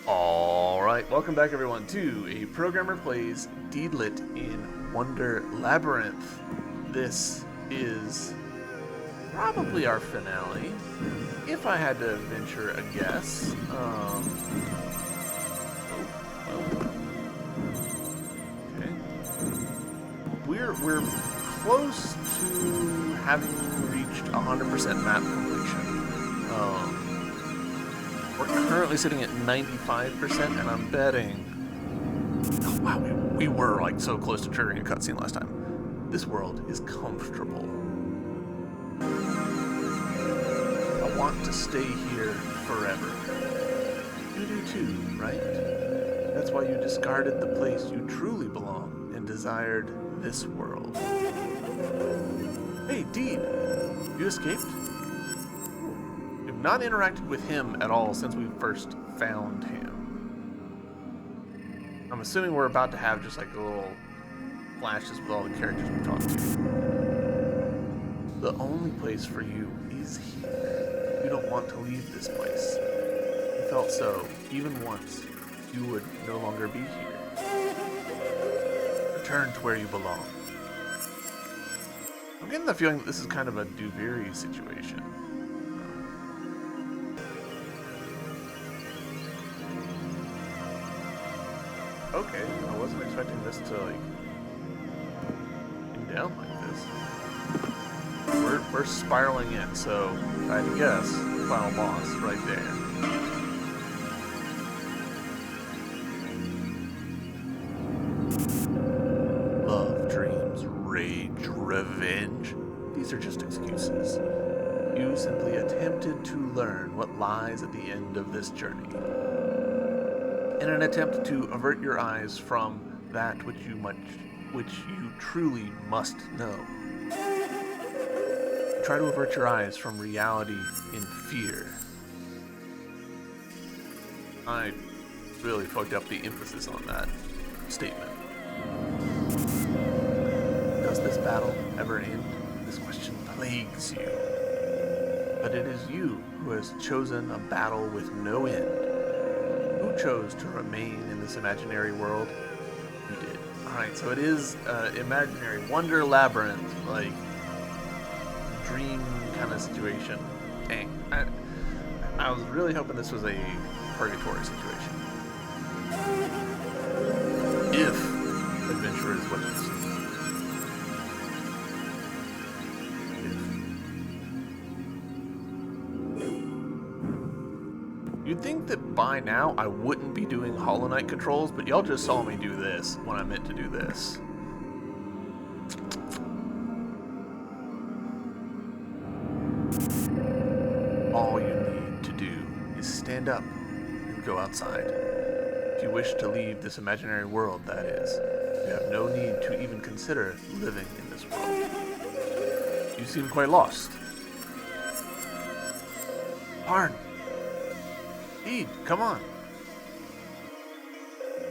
Alright, welcome back everyone to A Programmer Plays Deedlit in Wonder Labyrinth. This is probably our finale, if I had to venture a guess. Okay. We're close to having reached 100% map completion. We're currently sitting at 95%, and I'm betting... Oh, wow, we were, like, so close to triggering a cutscene last time. This world is comfortable. I want to stay here forever. You do too, right? That's why you discarded the place you truly belong and desired this world. Hey, Deed! You escaped? Not interacted with him at all since we first found him. I'm assuming we're about to have just like little flashes with all the characters we talked to. The only place for you is here. You don't want to leave this place. You felt so, even once, you would no longer be here. Return to where you belong. I'm getting the feeling that this is kind of a Duviri situation. Okay, I wasn't expecting this to, like, go down like this. We're spiraling in, so if I had to guess, final boss right there. Love, dreams, rage, revenge. These are just excuses. You simply attempted to learn what lies at the end of this journey. In an attempt to avert your eyes from that which you truly must know. Try to avert your eyes from reality in fear. I really fucked up the emphasis on that statement. Does this battle ever end? This question plagues you. But it is you who has chosen a battle with no end. Who chose to remain in this imaginary world? You did. Alright, so it is imaginary Wonder Labyrinth, like dream kind of situation. Dang. I was really hoping this was a purgatory situation. If adventure is what you see. You'd think that by now I wouldn't be doing Hollow Knight controls, but y'all just saw me do this when I meant to do this. All you need to do is stand up and go outside. If you wish to leave this imaginary world, that is, you have no need to even consider living in this world. You seem quite lost. Parn! Deed, come on.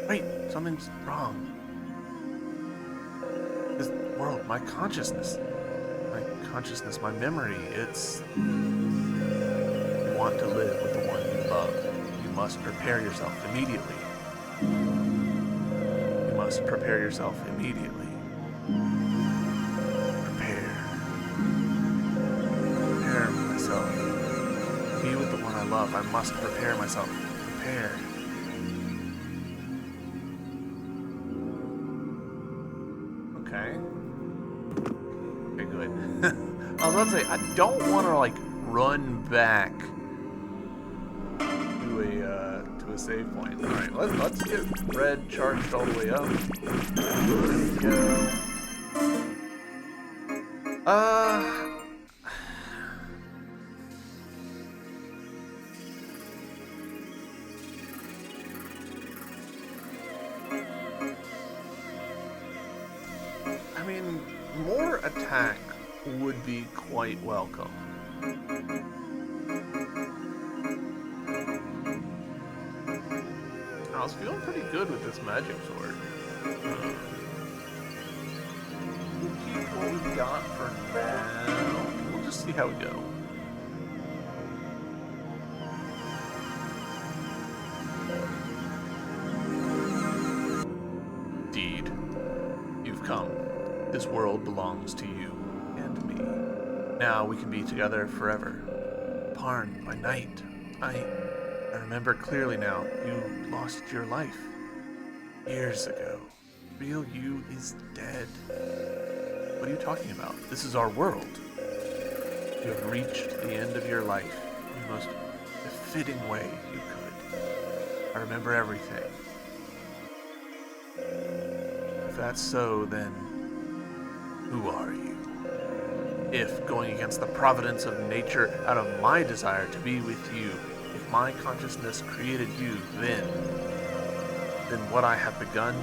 Wait, something's wrong. This world, my consciousness, my memory, it's... You want to live with the one you love. You must prepare yourself immediately. You must prepare yourself immediately. Prepare myself. Be with the one I love. I must prepare myself. Prepare. Okay. Okay, good. I was about to say, I don't want to, like, run back to a save point. Alright, let's get red charged all the way up. I mean, more attack would be quite welcome. I was feeling pretty good with this magic sword. We'll keep what we've got for now. We'll just see how we go. This world belongs to you and me. Now we can be together forever. Parn, by night, I remember clearly now. You lost your life years ago. Real you is dead. What are you talking about? This is our world. You have reached the end of your life in the most befitting way you could. I remember everything. If that's so, then who are you? If going against the providence of nature out of my desire to be with you, if my consciousness created you, then what I have begun,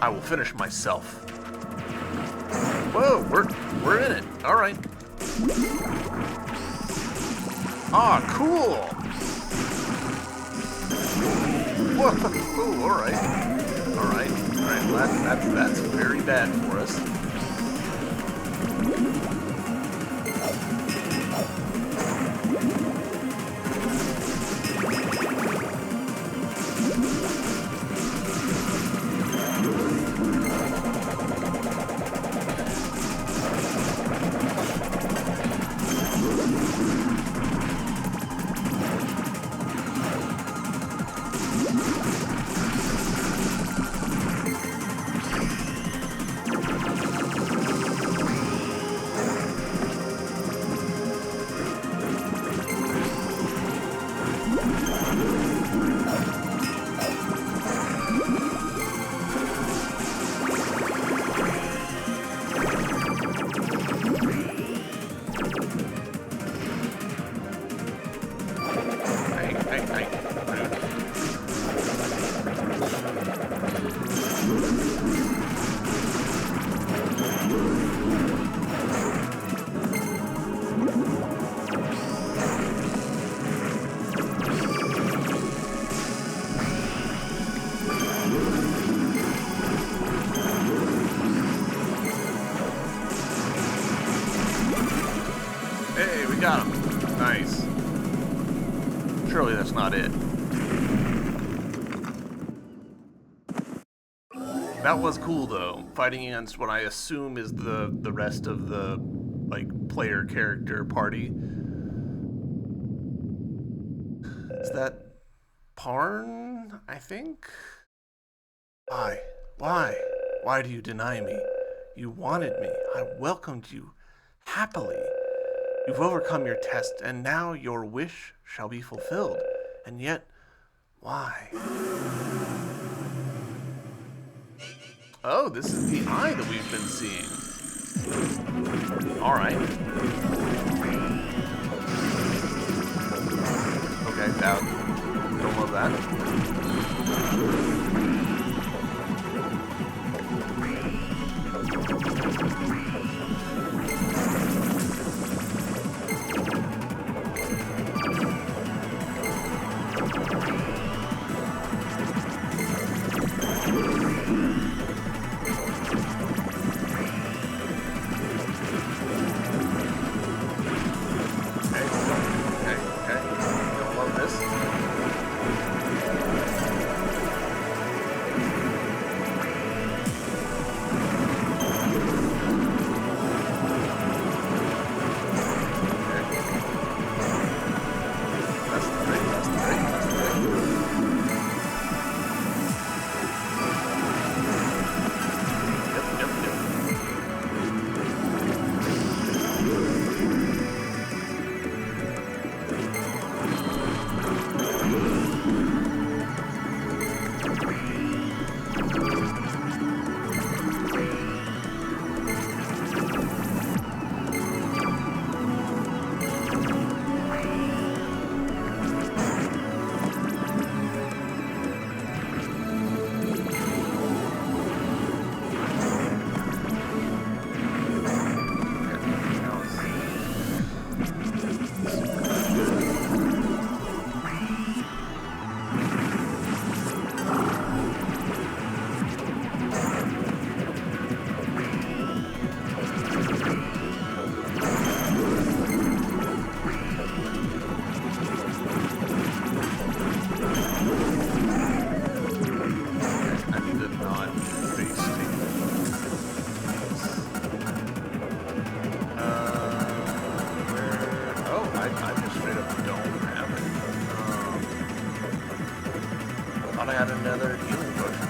I will finish myself. Whoa, we're in it. All right. Ah, cool. Whoa, all right. Well, that's very bad for us. Got him. Nice. Surely that's not it. That was cool though. Fighting against what I assume is the rest of the player character party. Is that Parn, I think? Why? Why do you deny me? You wanted me. I welcomed you happily. You've overcome your test, and now your wish shall be fulfilled. And yet, why? Oh, this is the eye that we've been seeing. All right. Okay, don't love that. Thought I had another healing potion.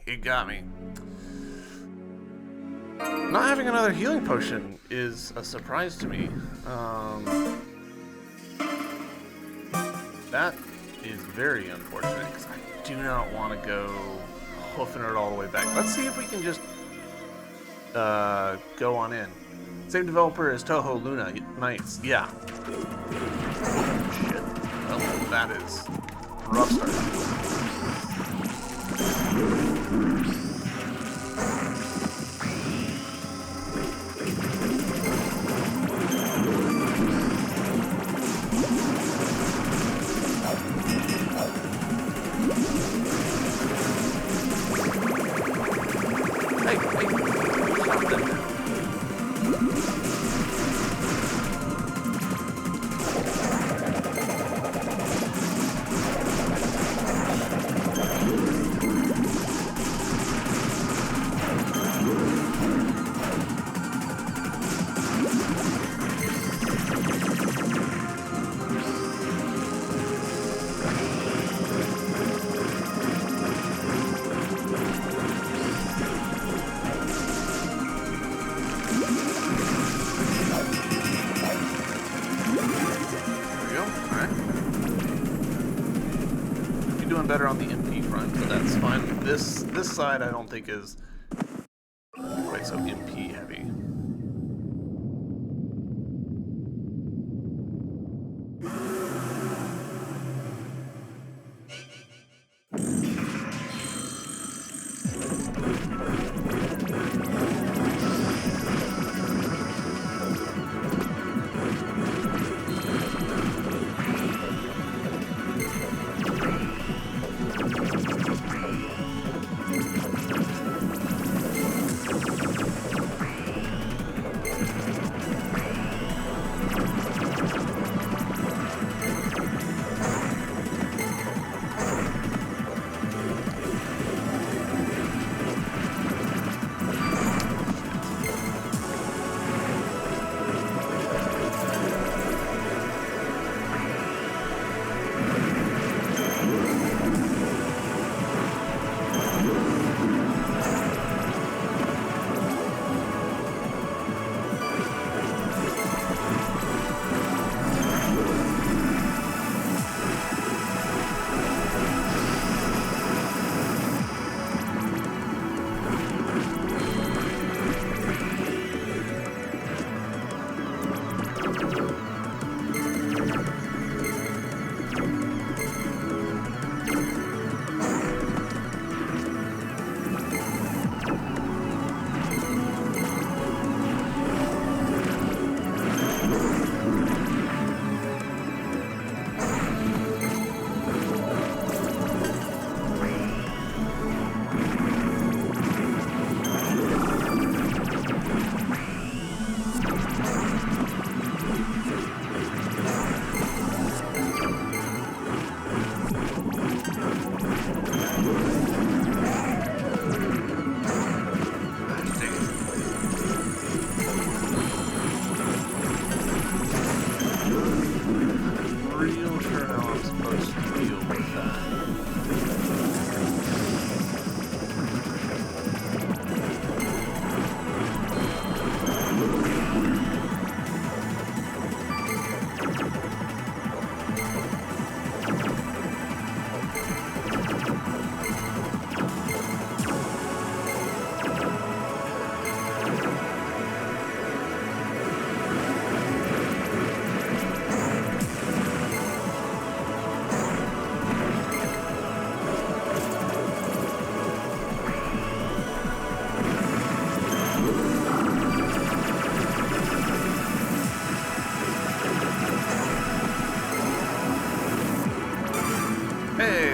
It got me. Not having another healing potion is a surprise to me. That is very unfortunate because I do not want to go hoofing it all the way back. Let's see if we can just go on in. Same developer as Toho Luna Nights. Yeah. Shit. Well, that is a rough start. Better on the MP front, but that's fine. This side I don't think is quite so MP heavy.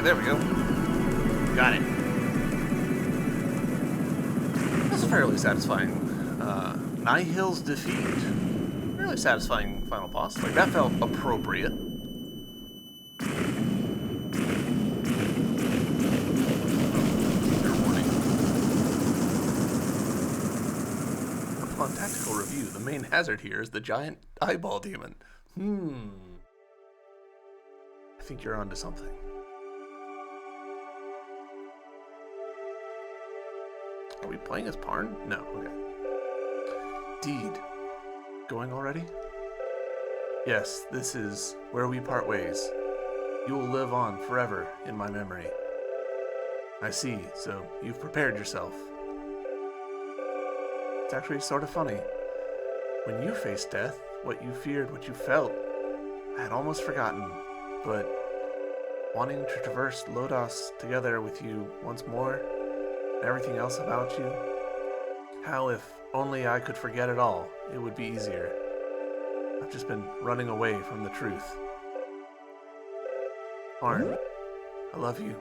Okay, there we go. Got it. That's fairly satisfying. Nihil's defeat. Really satisfying final boss. Like, that felt appropriate. Upon tactical review, the main hazard here is the giant eyeball demon. I think you're onto something. Are we playing as Parn? No, okay. Deed. Going already? Yes, this is where we part ways. You will live on forever in my memory. I see, so you've prepared yourself. It's actually sort of funny. When you faced death, what you feared, what you felt, I had almost forgotten, but wanting to traverse Lodos together with you once more, and everything else about you, how if only I could forget it all, it would be easier. I've just been running away from the truth. Parn, I love you.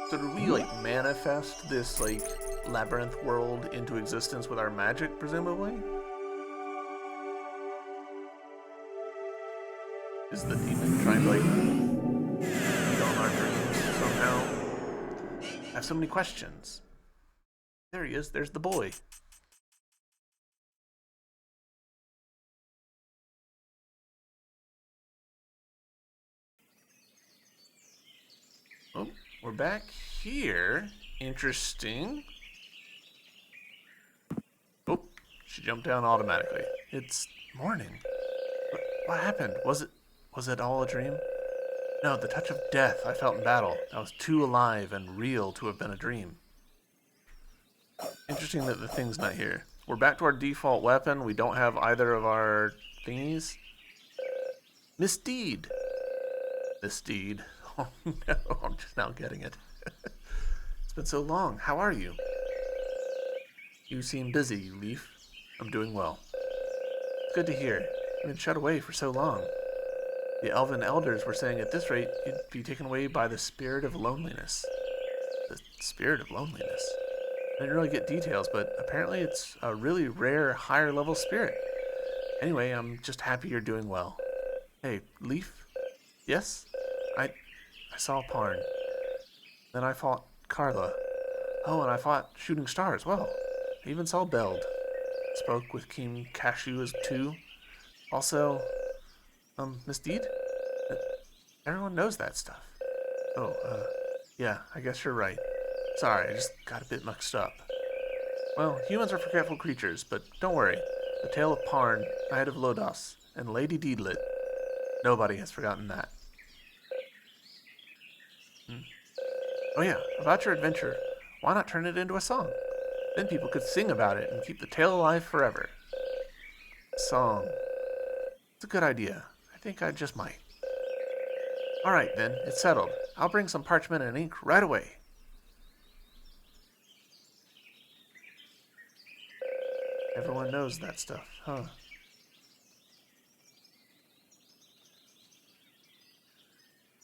So did we, like, manifest this, like, labyrinth world into existence with our magic, presumably? Is the demon trying to, like, feed on our dreams somehow? I have so many questions. There he is. There's the boy. Oh, we're back here. Interesting. Oh, she jumped down automatically. It's morning. What happened? Was it all a dream? No, the touch of death I felt in battle. I was too alive and real to have been a dream. Interesting that the thing's not here. We're back to our default weapon. We don't have either of our thingies. Miss Deed. Miss Deed. Oh no, I'm just now getting it. It's been so long. How are you? You seem busy, Leaf. I'm doing well. It's good to hear. You've been shut away for so long. The elven elders were saying at this rate you'd be taken away by the spirit of loneliness. The spirit of loneliness? I didn't really get details, but apparently it's a really rare, higher level spirit. Anyway, I'm just happy you're doing well. Hey, Leaf? Yes? I saw Parn. Then I fought Carla. Oh, and I fought Shooting Star as well. I even saw Beld. Spoke with King Cashew too. Also, Miss Deed? Everyone knows that stuff. Oh, yeah, I guess you're right. Sorry, I just got a bit mixed up. Well, humans are forgetful creatures, but don't worry. The tale of Parn, Knight of Lodos, and Lady Deedlit, nobody has forgotten that. Oh yeah, about your adventure. Why not turn it into a song? Then people could sing about it and keep the tale alive forever. Song. It's a good idea. I think I just might. Alright then, it's settled. I'll bring some parchment and ink right away. Everyone knows that stuff, huh?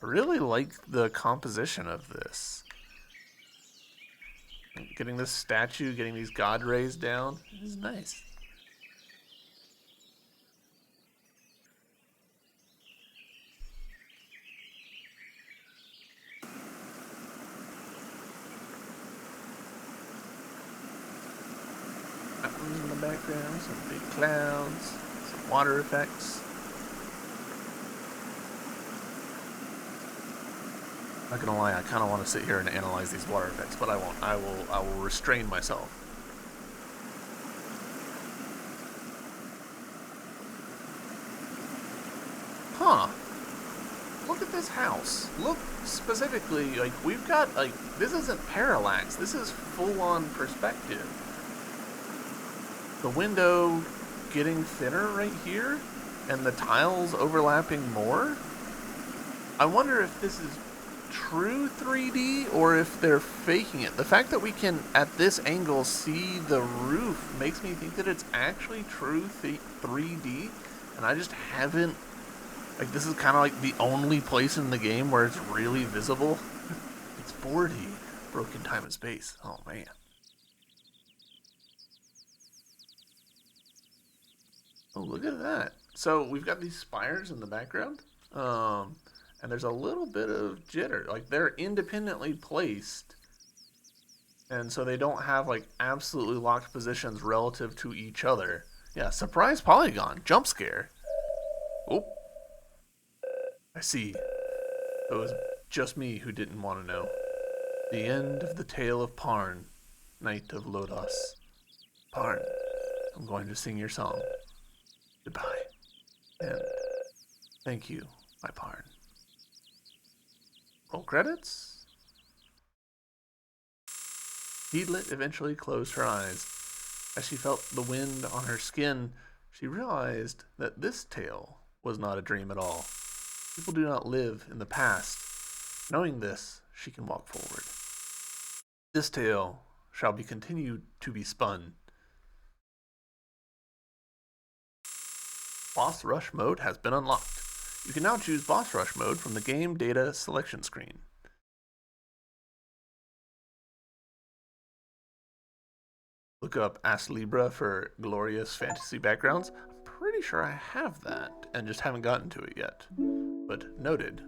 I really like the composition of this. Getting this statue, getting these god rays down is nice. Mountains in the background, some big clouds, some water effects. Not gonna lie, I kind of want to sit here and analyze these water effects, but I won't. I will restrain myself. Huh. Look at this house. Look specifically, like, we've got, like, this isn't parallax. This is full-on perspective. The window getting thinner right here, and the tiles overlapping more. I wonder if this is true 3D or if they're faking it. The fact that we can, at this angle, see the roof makes me think that it's actually true 3D, and I just haven't... Like, this is kind of like the only place in the game where it's really visible. It's 4D. Broken time and space. Oh, man. Oh, look at that. So, we've got these spires in the background. And there's a little bit of jitter. Like, they're independently placed. And so they don't have, like, absolutely locked positions relative to each other. Yeah, surprise polygon. Jump scare. Oh. I see. It was just me who didn't want to know. The end of the tale of Parn, Knight of Lodos. Parn, I'm going to sing your song. Goodbye. And thank you, my Parn. Roll credits? Deedlit eventually closed her eyes. As she felt the wind on her skin, she realized that this tale was not a dream at all. People do not live in the past. Knowing this, she can walk forward. This tale shall be continued to be spun. Boss Rush mode has been unlocked. You can now choose Boss Rush mode from the game data selection screen. Look up Ask Libra for glorious fantasy backgrounds. I'm pretty sure I have that and just haven't gotten to it yet. But noted.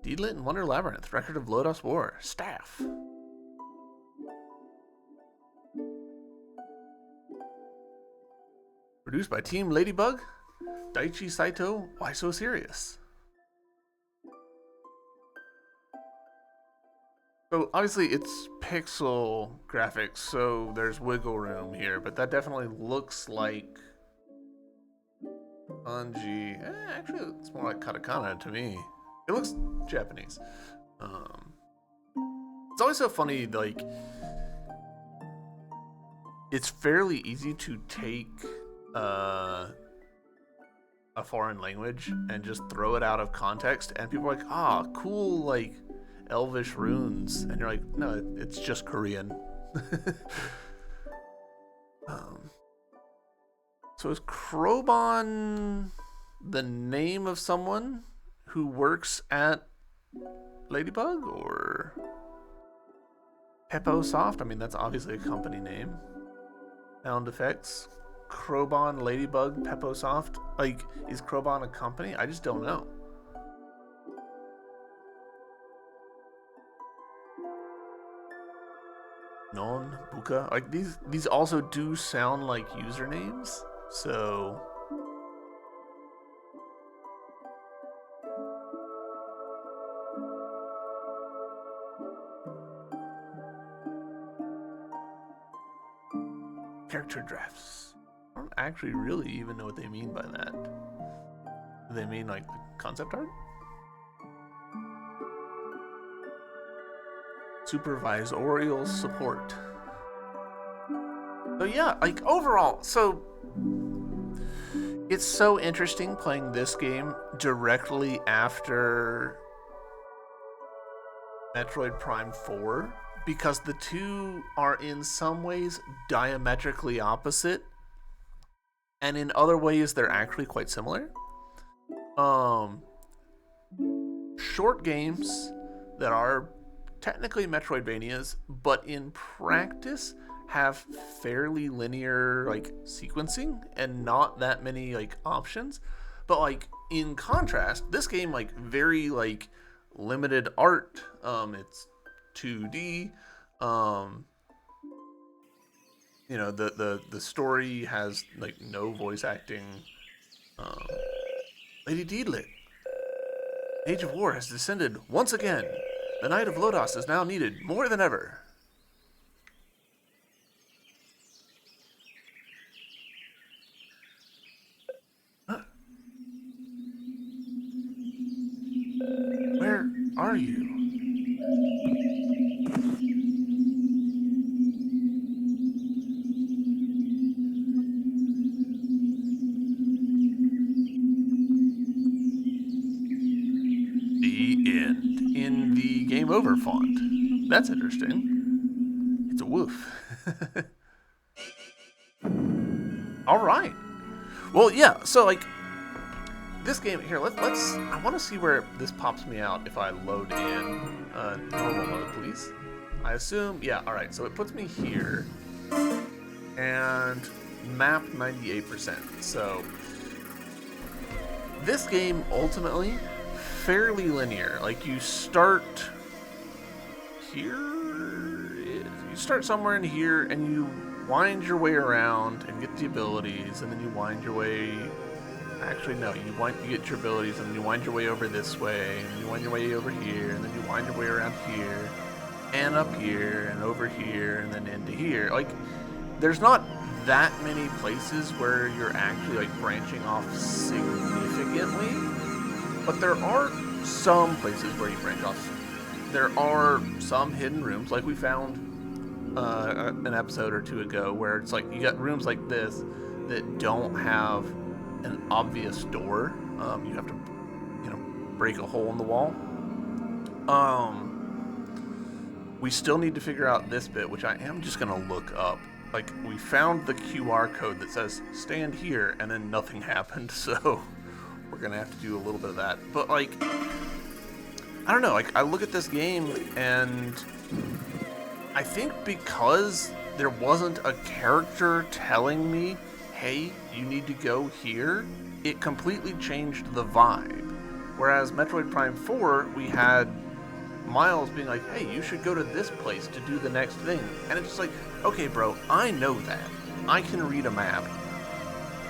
Deedlit and Wonder Labyrinth, Record of Lodos War, Staff. Produced by Team Ladybug, Daichi Saito, Why So Serious? So obviously it's pixel graphics, so there's wiggle room here, but that definitely looks like kanji. Actually, it's more like katakana to me. It looks Japanese. It's always so funny, like, it's fairly easy to take a foreign language and just throw it out of context, and people are like, ah, cool, like, elvish runes, and you're like, no, it's just Korean. So is Krobon the name of someone who works at Ladybug, or Peppo Soft? I mean, that's obviously a company name. Sound effects, Krobon, Ladybug, Peppo Soft. Like, is Krobon a company? I just don't know. Non Buka. Like, these also do sound like usernames, so character drafts. I don't actually really even know what they mean by that. Do they mean like concept art? Supervisorial support. So yeah, like overall, so it's so interesting playing this game directly after Metroid Prime 4, because the two are in some ways diametrically opposite, and in other ways they're actually quite similar. Short games that are technically Metroidvanias, but in practice have fairly linear like sequencing and not that many like options. But like in contrast, this game like very like limited art. It's 2D. You know, the story has like no voice acting. Lady Deedlit. Age of War has descended once again. The Knight of Lodos is now needed more than ever. Huh? Where are you? The end. game over font. That's interesting. It's a woof. All right. Well, yeah. So like this game here. Let's. I want to see where this pops me out if I load in normal mode, please. I assume. Yeah. All right. So it puts me here, and map 98%. So this game ultimately fairly linear. Like you start here. You start somewhere in here, and you wind your way around and get the abilities, and then you wind your way. Actually, no. You get your abilities, and then you wind your way over this way, and you wind your way over here, and then you wind your way around here, and up here, and over here, and then into here. Like, there's not that many places where you're actually like branching off significantly, but there are some places where you branch off. There are some hidden rooms, like we found an episode or two ago, where it's like you got rooms like this that don't have an obvious door. You have to, break a hole in the wall. We still need to figure out this bit, which I am just gonna look up. Like, we found the QR code that says stand here, and then nothing happened, so we're gonna have to do a little bit of that. But like, I don't know, like I look at this game and I think because there wasn't a character telling me, hey, you need to go here, it completely changed the vibe. Whereas Metroid Prime 4, we had Miles being like, hey, you should go to this place to do the next thing. And it's just like, okay, bro, I know that. I can read a map.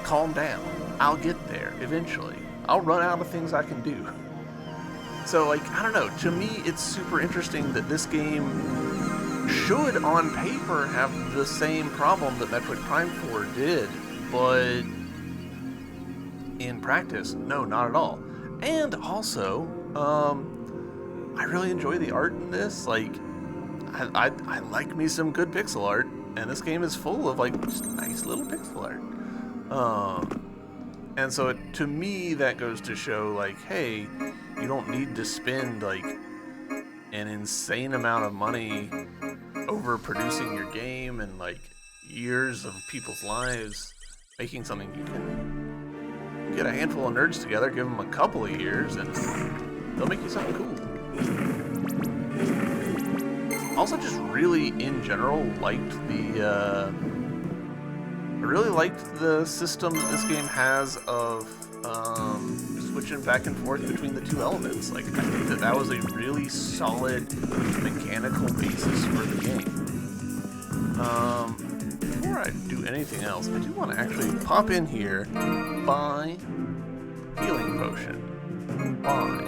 Calm down. I'll get there eventually. I'll run out of things I can do. So, like, I don't know. To me, it's super interesting that this game should, on paper, have the same problem that Metroid Prime 4 did, but in practice, no, not at all. And also, I really enjoy the art in this. Like, I like me some good pixel art, and this game is full of like just nice little pixel art. And so to me, that goes to show like, hey, you don't need to spend like an insane amount of money over producing your game and like years of people's lives making something. You can get a handful of nerds together, give them a couple of years, and they'll make you something cool. Also, just really in general liked I really liked the system that this game has of switching back and forth between the two elements. Like, I think that was a really solid mechanical basis for the game. Before I do anything else, I do want to actually pop in here, buy healing potion. Buy.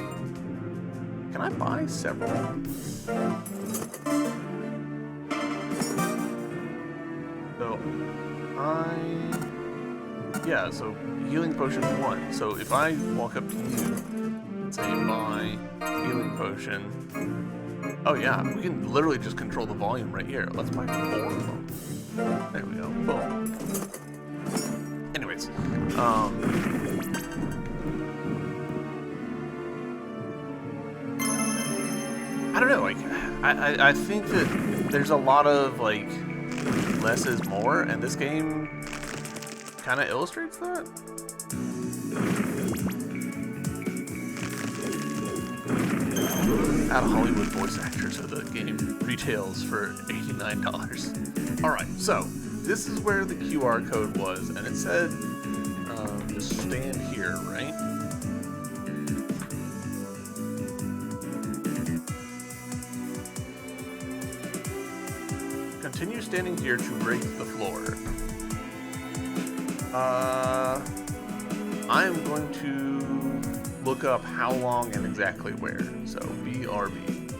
Can I buy several? So healing potion 1. So if I walk up to you and say buy healing potion, oh yeah, we can literally just control the volume right here. Let's buy 4 of them. There we go. Boom. Anyways, I don't know, like, I think that there's a lot of, like, less is more, and this game kind of illustrates that. Out of Hollywood voice actor, so the game retails for $89. Alright, so, this is where the QR code was, and it said, just stand here, right? Continue standing here to break the floor. I am going to look up how long and exactly where. So, BRB.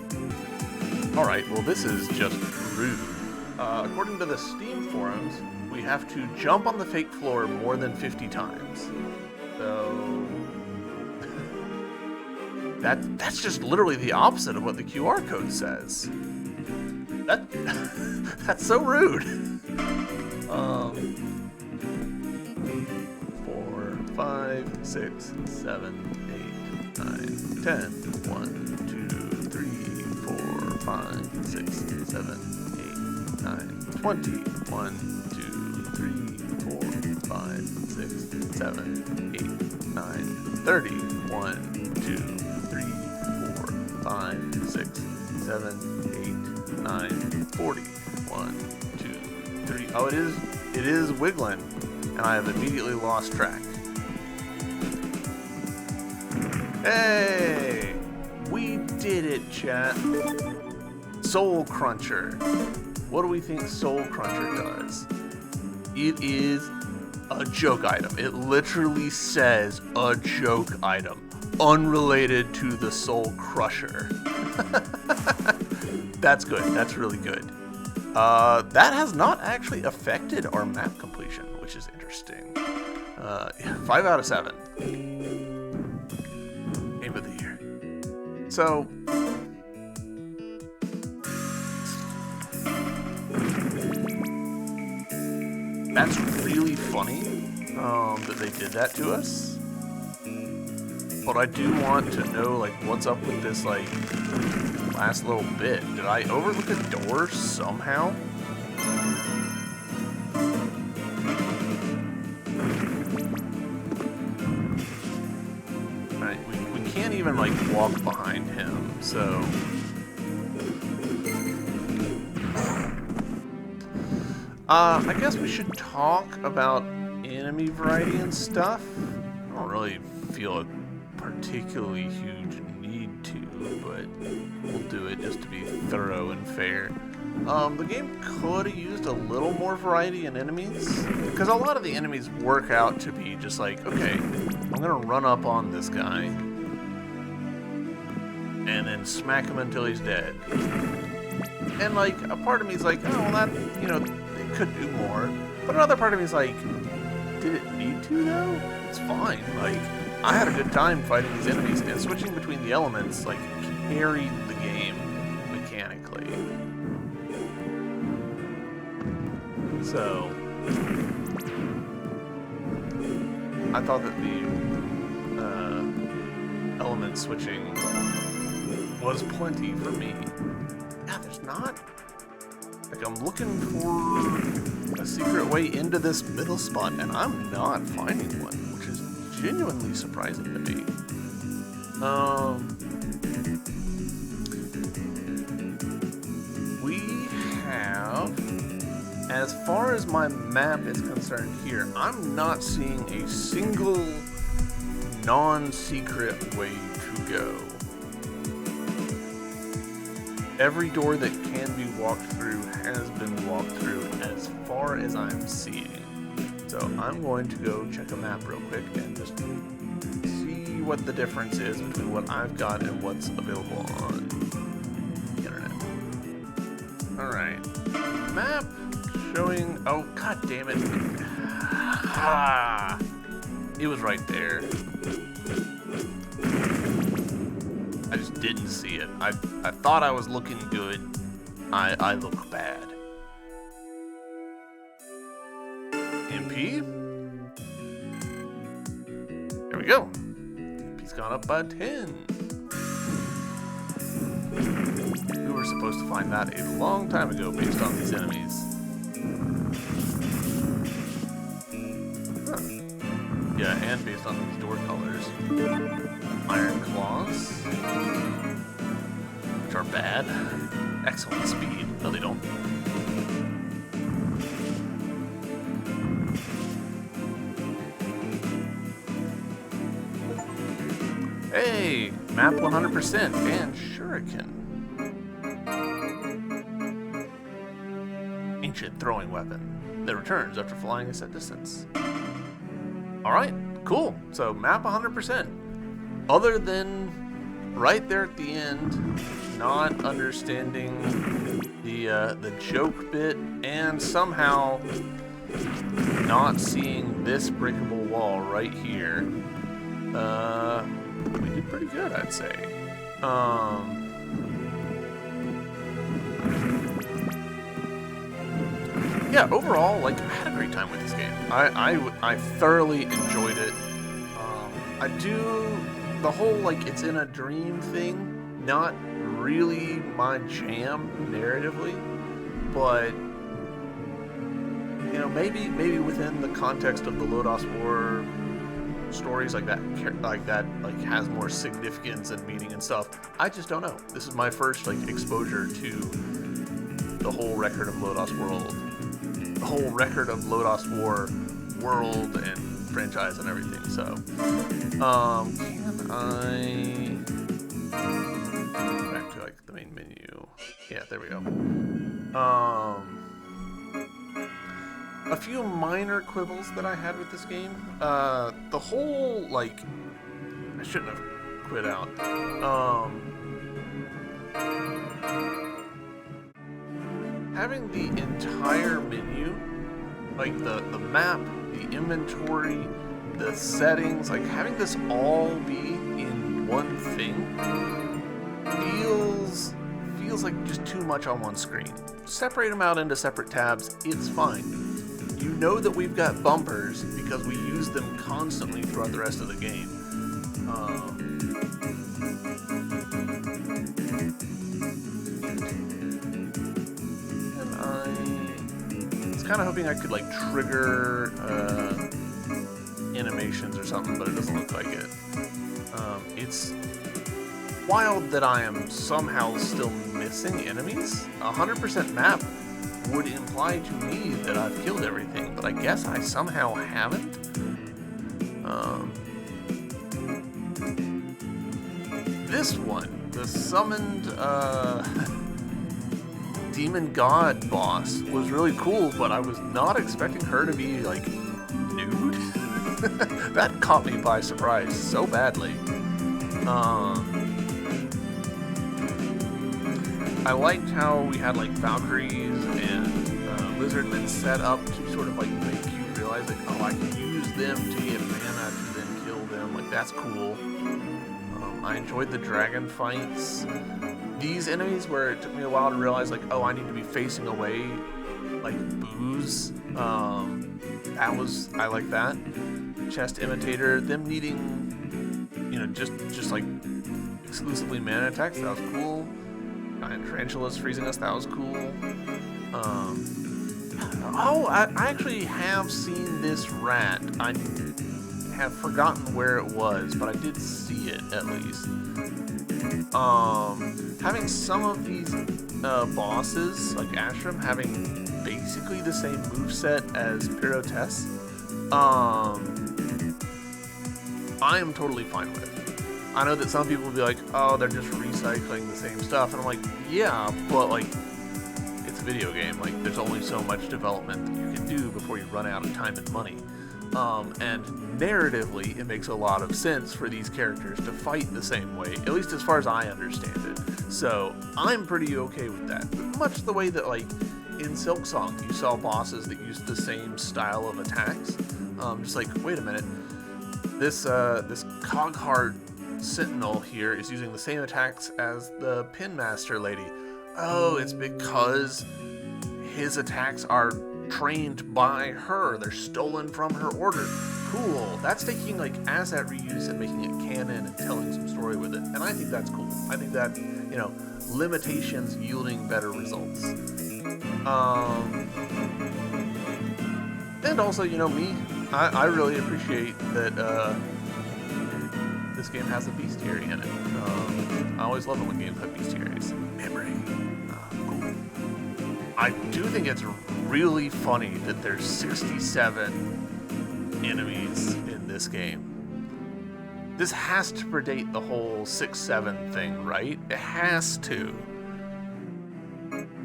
Alright, well this is just rude. According to the Steam forums, we have to jump on the fake floor more than 50 times. So... that's just literally the opposite of what the QR code says. That's so rude. 4, 5, 6, 7, 8, 9, 10. 1, 2, 3, 5, 6, 7, 8, 9, 20. 1, 2, 3, 4, 5, 6, 7, 8, 9, 30. 1, 2, 3, 4, 5, 6, 7, 8, 9, 40. 1, 2, 3. Oh, it is wiggling, and I have immediately lost track. Hey! We did it, chat. Soul Cruncher. What do we think Soul Cruncher does? It is a joke item. It literally says a joke item, unrelated to the Soul Crusher. That's good. That's really good. That has not actually affected our map completion, which is interesting. 5 out of 7. Game of the year. So, that's really funny that they did that to us. But I do want to know, like, what's up with this, like, last little bit. Did I overlook a door somehow? Alright, we can't even, like, walk behind him, so... I guess we should talk about enemy variety and stuff. I don't really feel a particularly huge need to, but we'll do it just to be thorough and fair. The game could have used a little more variety in enemies, because a lot of the enemies work out to be just like, okay, I'm gonna run up on this guy and then smack him until he's dead. And like, a part of me is like, oh, well, that, you know, it could do more. But another part of me is like, did it need to though? It's fine. Like, I had a good time fighting these enemies, and switching between the elements, like, carried the game mechanically. So, I thought that the element switching was plenty for me. Yeah, there's not. Like, I'm looking for a secret way into this middle spot, and I'm not finding one, which is genuinely surprising to me. We have, as far as my map is concerned here, I'm not seeing a single non-secret way to go. Every door that can be walked through has been walked through as far as I'm seeing. So I'm going to go check a map real quick and just see what the difference is between what I've got and what's available on the internet. Alright. Map showing... Oh, god damn it. Ah, it was right there. I just didn't see it. I thought I was looking good. I look bad. MP? There we go. MP's gone up by 10. We were supposed to find that a long time ago based on these enemies. Huh. Yeah, and based on these door colors. Iron claws, which are bad. Excellent speed. No, they don't. Hey, map 100% and shuriken. Ancient throwing weapon that returns after flying a set distance. All right, cool. So map 100%. Other than right there at the end, not understanding the joke bit, and somehow not seeing this breakable wall right here, we did pretty good, I'd say. Yeah, overall, like, I had a great time with this game. I thoroughly enjoyed it. I do the whole, like, it's in a dream thing, not really my jam narratively, but you know, maybe within the context of the Lodos War stories like that has more significance and meaning and stuff. I just don't know. This is my first like exposure to the whole record of Lodos War world and franchise and everything. So, can I go back to like the main menu? Yeah, there we go. A few minor quibbles that I had with this game. The whole, like, I shouldn't have quit out. Having the entire menu, like the map, the inventory, the settings, like having this all be in one thing feels like just too much on one screen. Separate them out into separate tabs, it's fine. You know that we've got bumpers because we use them constantly throughout the rest of the game. And I was kind of hoping I could like trigger animations or something, but it doesn't look like it. It's wild that I am somehow still missing enemies. 100% map would imply to me that I've killed everything, but I guess I somehow haven't. This one, the summoned demon god boss, was really cool, but I was not expecting her to be like nude. That caught me by surprise so badly. I liked how we had like Valkyries and Lizardmen set up to sort of like make you realize like, oh, I can use them to get mana to then kill them. Like, that's cool. I enjoyed the dragon fights. These enemies where it took me a while to realize like, oh, I need to be facing away like booze. I like that. Chest imitator, them needing, you know, just like exclusively mana attacks, that was cool. Giant tarantulas freezing us, that was cool. I actually have seen this rat. I have forgotten where it was, but I did see it at least. Having some of these bosses, like Ashram, having basically the same moveset as Pyrotess, I am totally fine with. I know that some people will be like, oh, they're just recycling the same stuff. And I'm like, yeah, but like, it's a video game. Like, there's only so much development that you can do before you run out of time and money. And narratively, it makes a lot of sense for these characters to fight the same way, at least as far as I understand it. So I'm pretty okay with that. Much the way that, like, in Silksong, you saw bosses that used the same style of attacks. Just like, wait a minute, this Cogheart Sentinel here is using the same attacks as the Pinmaster lady. Oh, it's because his attacks are trained by her. They're stolen from her order. Cool. That's taking like asset reuse and making it canon and telling some story with it. And I think that's cool. I think that, you know, limitations yielding better results. And also, you know, me, I really appreciate that this game has a bestiary in it. I always love it when games have bestiaries. Memory. Cool. I do think it's really funny that there's 67 enemies in this game. This has to predate the whole 6-7 thing, right? It has to.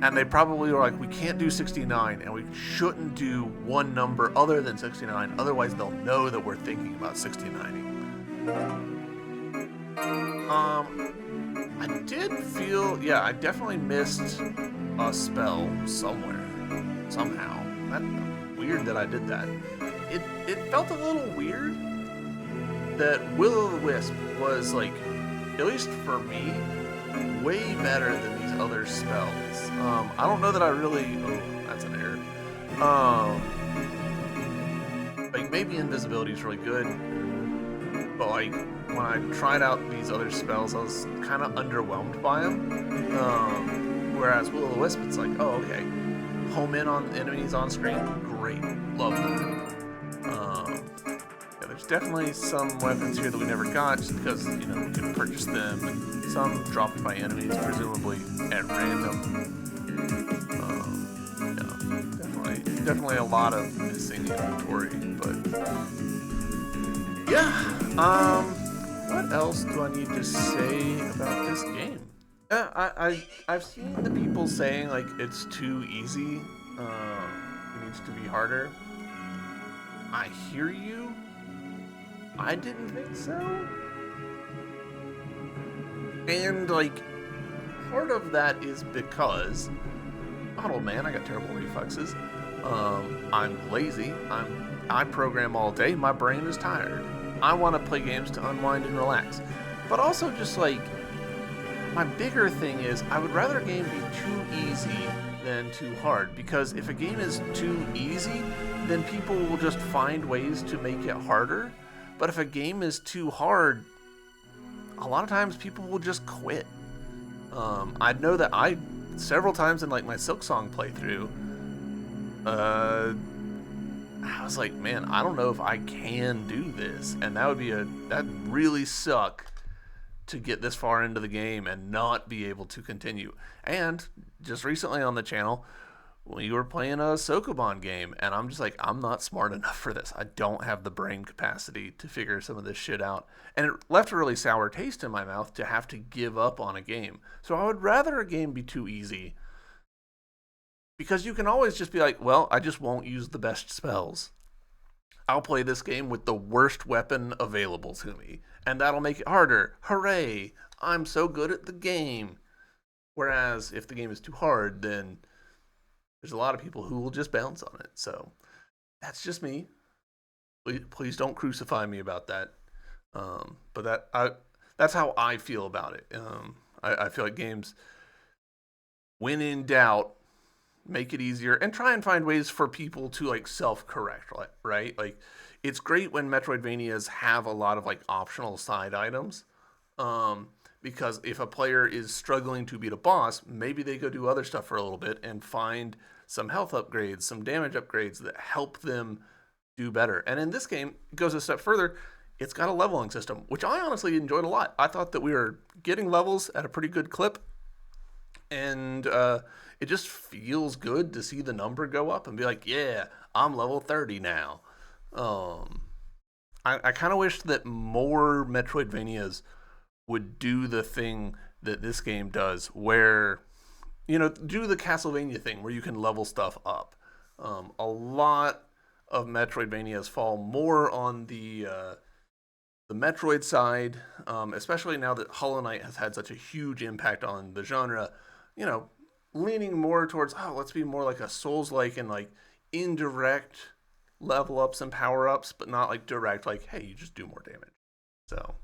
And they probably were like, we can't do 69, and we shouldn't do one number other than 69, otherwise they'll know that we're thinking about 69ing. I did feel, yeah, I definitely missed a spell somewhere, somehow. That's weird that I did that. It felt a little weird that Will-O-the-Wisp was, like, at least for me, way better than these other spells. I don't know that I really, oh, that's an error. Like, maybe invisibility is really good, but like when I tried out these other spells, I was kind of underwhelmed by them. Whereas Will o' the Wisp, it's like, oh, okay, home in on enemies on screen, great, love that. Yeah, there's definitely some weapons here that we never got just because we could purchase them, and some dropped by enemies, presumably at random. Definitely a lot of missing inventory, but yeah. What else do I need to say about this game? Yeah, I've seen the people saying like it's too easy. It needs to be harder. I hear you. I didn't think so. And like part of that is because, oh man, I got terrible reflexes. I'm lazy. I program all day. My brain is tired. I want to play games to unwind and relax. But also just like, my bigger thing is I would rather a game be too easy than too hard. Because if a game is too easy, then people will just find ways to make it harder. But if a game is too hard, a lot of times people will just quit. I know that several times in like my Silksong playthrough, I was like, man, I don't know if I can do this, and that'd really suck to get this far into the game and not be able to continue. And just recently on the channel, we were playing a Sokoban game, and I'm just like, I'm not smart enough for this. I don't have the brain capacity to figure some of this shit out. And it left a really sour taste in my mouth to have to give up on a game. So I would rather a game be too easy, because you can always just be like, well, I just won't use the best spells. I'll play this game with the worst weapon available to me, and that'll make it harder. Hooray! I'm so good at the game. Whereas if the game is too hard, then there's a lot of people who will just bounce on it. So that's just me. Please don't crucify me about that. But that's how I feel about it. I feel like games, when in doubt, make it easier and try and find ways for people to like self-correct, right? Like, it's great when Metroidvanias have a lot of like optional side items. Because if a player is struggling to beat a boss, maybe they go do other stuff for a little bit and find some health upgrades, some damage upgrades that help them do better. And in this game, it goes a step further. It's got a leveling system, which I honestly enjoyed a lot. I thought that we were getting levels at a pretty good clip, and it just feels good to see the number go up and be like, yeah, I'm level 30 now. I kind of wish that more Metroidvanias would do the thing that this game does, where, do the Castlevania thing where you can level stuff up. A lot of Metroidvanias fall more on the Metroid side, especially now that Hollow Knight has had such a huge impact on the genre, leaning more towards, let's be more like a Souls-like and like indirect level ups and power ups, but not like direct, like, hey, you just do more damage. So,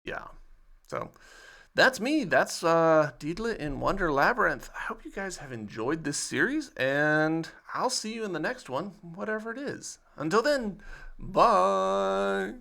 yeah. So that's me. That's Deedlit in Wonder Labyrinth. I hope you guys have enjoyed this series, and I'll see you in the next one, whatever it is. Until then, bye.